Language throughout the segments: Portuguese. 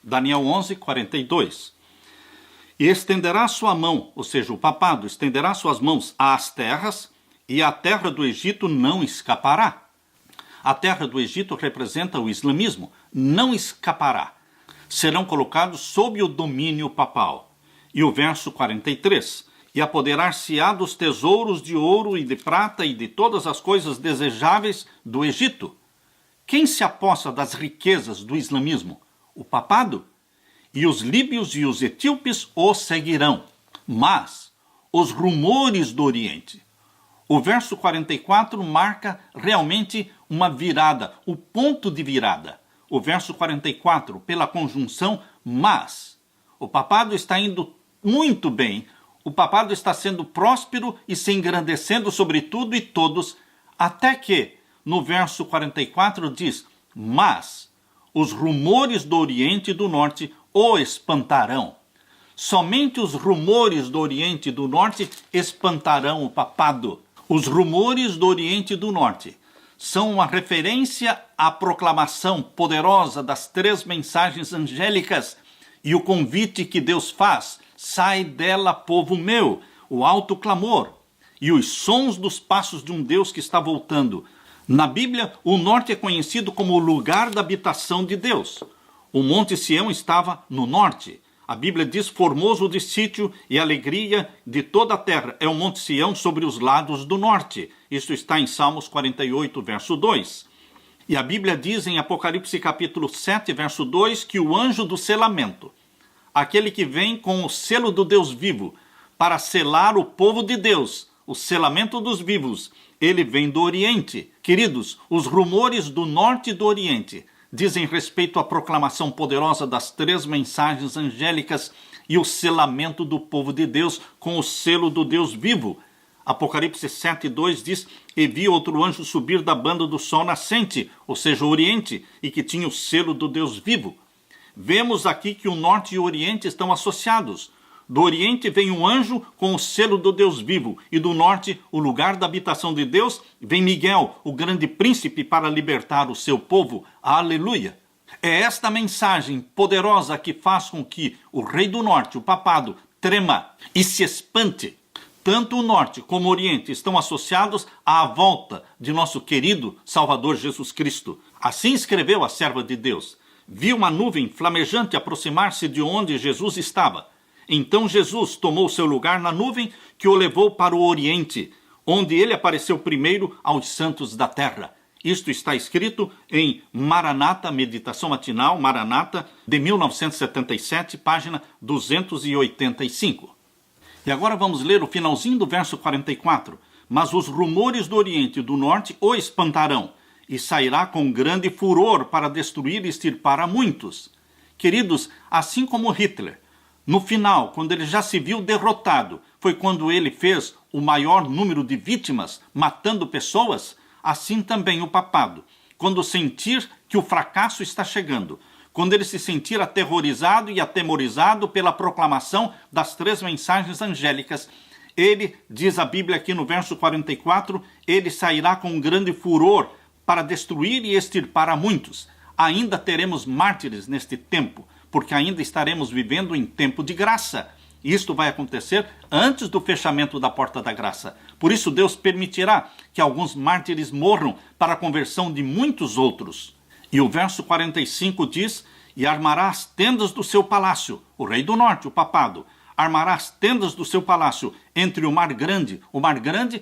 Daniel 11, 42. E estenderá sua mão, ou seja, o papado estenderá suas mãos às terras, e a terra do Egito não escapará. A terra do Egito representa o islamismo, não escapará. Serão colocados sob o domínio papal. E o verso 43. E apoderar-se-á dos tesouros de ouro e de prata e de todas as coisas desejáveis do Egito. Quem se apossa das riquezas do islamismo? O papado. E os líbios e os etíopes o seguirão. Mas os rumores do Oriente. O verso 44 marca realmente uma virada, o ponto de virada. O verso 44, pela conjunção mas. O papado está indo muito bem, o papado está sendo próspero e se engrandecendo sobre tudo e todos, até que, no verso 44 diz, mas os rumores do Oriente e do Norte o espantarão. Somente os rumores do Oriente e do Norte espantarão o papado. Os rumores do Oriente e do Norte são uma referência à proclamação poderosa das 3 mensagens angélicas e o convite que Deus faz, sai dela, povo meu, o alto clamor e os sons dos passos de um Deus que está voltando. Na Bíblia, o norte é conhecido como o lugar da habitação de Deus. O Monte Sião estava no norte. A Bíblia diz, formoso de sítio e alegria de toda a terra. É o Monte Sião sobre os lados do norte. Isso está em Salmos 48, verso 2. E a Bíblia diz em Apocalipse capítulo 7, verso 2, que o anjo do selamento, aquele que vem com o selo do Deus vivo, para selar o povo de Deus, o selamento dos vivos, ele vem do Oriente. Queridos, os rumores do norte e do Oriente dizem respeito à proclamação poderosa das 3 mensagens angélicas e o selamento do povo de Deus com o selo do Deus vivo. Apocalipse 7:2 diz, e vi outro anjo subir da banda do sol nascente, ou seja, o Oriente, e que tinha o selo do Deus vivo. Vemos aqui que o norte e o Oriente estão associados. Do Oriente vem um anjo com o selo do Deus vivo, e do norte, o lugar da habitação de Deus, vem Miguel, o grande príncipe, para libertar o seu povo. Aleluia! É esta mensagem poderosa que faz com que o rei do norte, o papado, trema e se espante. Tanto o norte como o Oriente estão associados à volta de nosso querido Salvador Jesus Cristo. Assim escreveu a serva de Deus. Viu uma nuvem flamejante aproximar-se de onde Jesus estava. Então Jesus tomou seu lugar na nuvem que o levou para o Oriente, onde ele apareceu primeiro aos santos da terra. Isto está escrito em Maranata, Meditação Matinal, Maranata, de 1977, página 285. E agora vamos ler o finalzinho do verso 44. Mas os rumores do Oriente e do Norte o espantarão, e sairá com grande furor para destruir e extirpar a muitos. Queridos, assim como Hitler, no final, quando ele já se viu derrotado, foi quando ele fez o maior número de vítimas, matando pessoas, assim também o papado. Quando sentir que o fracasso está chegando, quando ele se sentir aterrorizado e atemorizado pela proclamação das 3 mensagens angélicas, ele, diz a Bíblia aqui no verso 44, ele sairá com grande furor para destruir e extirpar a muitos. Ainda teremos mártires neste tempo, porque ainda estaremos vivendo em tempo de graça. Isto vai acontecer antes do fechamento da porta da graça. Por isso Deus permitirá que alguns mártires morram para a conversão de muitos outros. E o verso 45 diz, e armará as tendas do seu palácio, o rei do norte, o papado, armará as tendas do seu palácio entre o mar grande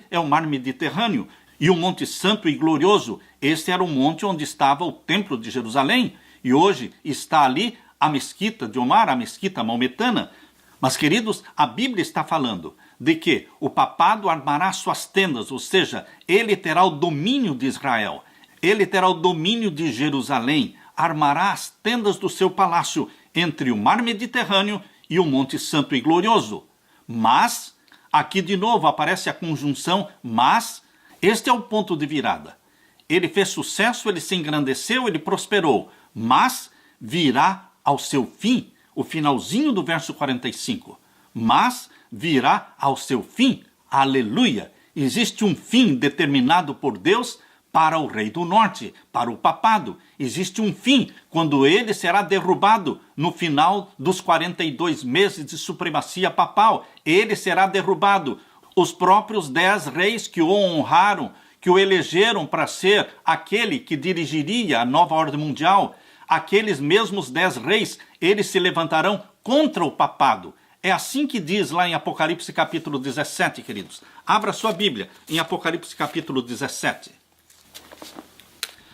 é o mar Mediterrâneo, e o Monte Santo e Glorioso. Este era o monte onde estava o templo de Jerusalém, e hoje está ali a mesquita de Omar, a mesquita maometana. Mas, queridos, a Bíblia está falando de que o papado armará suas tendas, ou seja, ele terá o domínio de Israel, ele terá o domínio de Jerusalém, armará as tendas do seu palácio entre o mar Mediterrâneo e o Monte Santo e Glorioso. Mas, aqui de novo aparece a conjunção mas. Este é o ponto de virada. Ele fez sucesso, ele se engrandeceu, ele prosperou, mas virá ao seu fim, o finalzinho do verso 45. Mas virá ao seu fim. Aleluia! Existe um fim determinado por Deus para o rei do norte, para o papado. Existe um fim, quando ele será derrubado no final dos 42 meses de supremacia papal. Ele será derrubado. Os próprios 10 reis que o honraram, que o elegeram para ser aquele que dirigiria a nova ordem mundial, aqueles mesmos 10 reis, eles se levantarão contra o papado. É assim que diz lá em Apocalipse capítulo 17, queridos. Abra sua Bíblia em Apocalipse capítulo 17.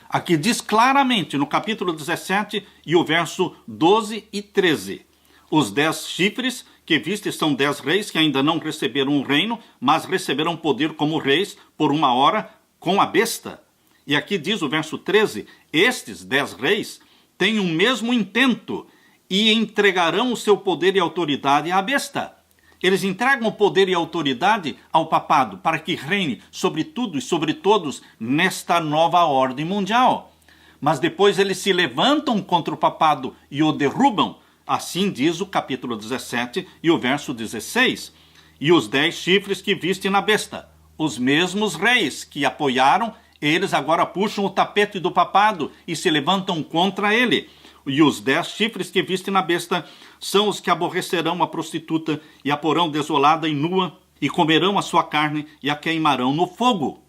Aqui diz claramente no capítulo 17 e o verso 12 e 13. Os 10 chifres que viste são 10 reis que ainda não receberam o reino, mas receberão poder como reis por 1 hora com a besta. E aqui diz o verso 13, estes 10 reis têm o mesmo intento e entregarão o seu poder e autoridade à besta. Eles entregam o poder e autoridade ao papado para que reine sobre tudo e sobre todos nesta nova ordem mundial. Mas depois eles se levantam contra o papado e o derrubam. Assim diz o capítulo 17 e o verso 16. E os 10 chifres que viste na besta, os mesmos reis que apoiaram, eles agora puxam o tapete do papado e se levantam contra ele. E os 10 chifres que viste na besta são os que aborrecerão a prostituta e a porão desolada e nua, e comerão a sua carne e a queimarão no fogo.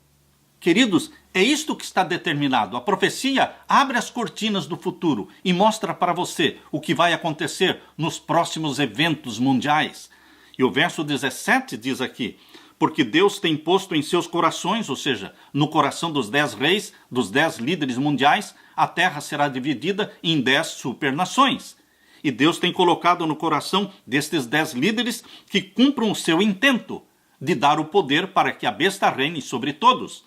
Queridos, é isto que está determinado. A profecia abre as cortinas do futuro e mostra para você o que vai acontecer nos próximos eventos mundiais. E o verso 17 diz aqui, porque Deus tem posto em seus corações, ou seja, no coração dos 10 reis, dos 10 líderes mundiais, a terra será dividida em 10 supernações. E Deus tem colocado no coração destes 10 líderes que cumpram o seu intento de dar o poder para que a besta reine sobre todos.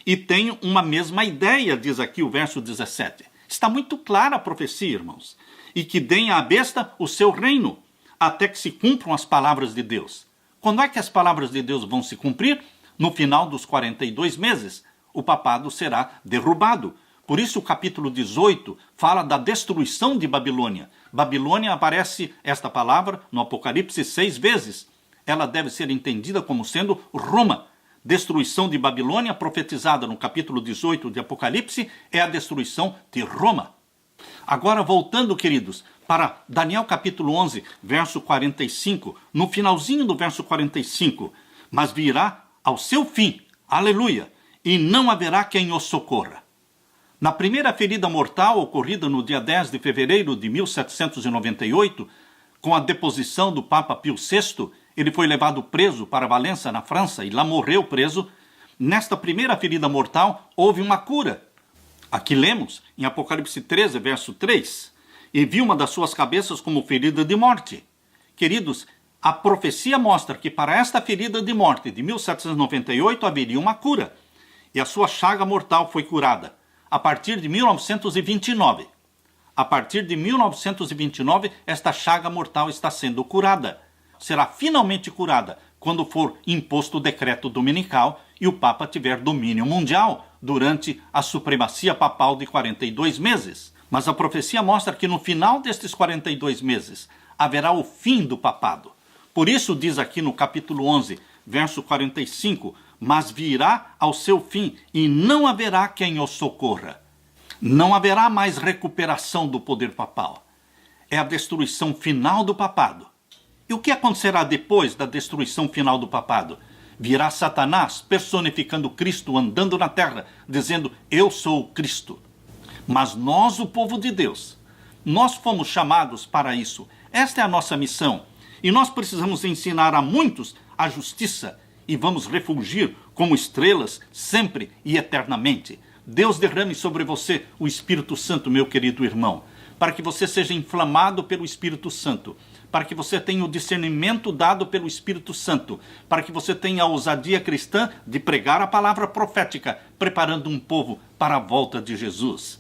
E tem uma mesma ideia, diz aqui o verso 17. Está muito clara a profecia, irmãos. E que deem à besta o seu reino, até que se cumpram as palavras de Deus. Quando é que as palavras de Deus vão se cumprir? No final dos 42 meses. O papado será derrubado. Por isso o capítulo 18 fala da destruição de Babilônia. Babilônia aparece esta palavra no Apocalipse 6 vezes. Ela deve ser entendida como sendo Roma. Destruição de Babilônia, profetizada no capítulo 18 de Apocalipse, é a destruição de Roma. Agora, voltando, queridos, para Daniel capítulo 11, verso 45, no finalzinho do verso 45, mas virá ao seu fim, aleluia, e não haverá quem o socorra. Na primeira ferida mortal, ocorrida no dia 10 de fevereiro de 1798, com a deposição do Papa Pio VI, ele foi levado preso para Valença, na França, e lá morreu preso. Nesta primeira ferida mortal, houve uma cura. Aqui lemos, em Apocalipse 13, verso 3, e vi uma das suas cabeças como ferida de morte. Queridos, a profecia mostra que para esta ferida de morte de 1798 haveria uma cura, e a sua chaga mortal foi curada a partir de 1929. A partir de 1929, esta chaga mortal está sendo curada. Será finalmente curada quando for imposto o decreto dominical e o Papa tiver domínio mundial durante a supremacia papal de 42 meses. Mas a profecia mostra que no final destes 42 meses haverá o fim do papado. Por isso diz aqui no capítulo 11, verso 45, mas virá ao seu fim e não haverá quem o socorra. Não haverá mais recuperação do poder papal. É a destruição final do papado. E o que acontecerá depois da destruição final do papado? Virá Satanás personificando Cristo, andando na terra, dizendo, eu sou o Cristo. Mas nós, o povo de Deus, nós fomos chamados para isso. Esta é a nossa missão. E nós precisamos ensinar a muitos a justiça e vamos refulgir como estrelas sempre e eternamente. Deus derrame sobre você o Espírito Santo, meu querido irmão, para que você seja inflamado pelo Espírito Santo, para que você tenha o discernimento dado pelo Espírito Santo, para que você tenha a ousadia cristã de pregar a palavra profética, preparando um povo para a volta de Jesus.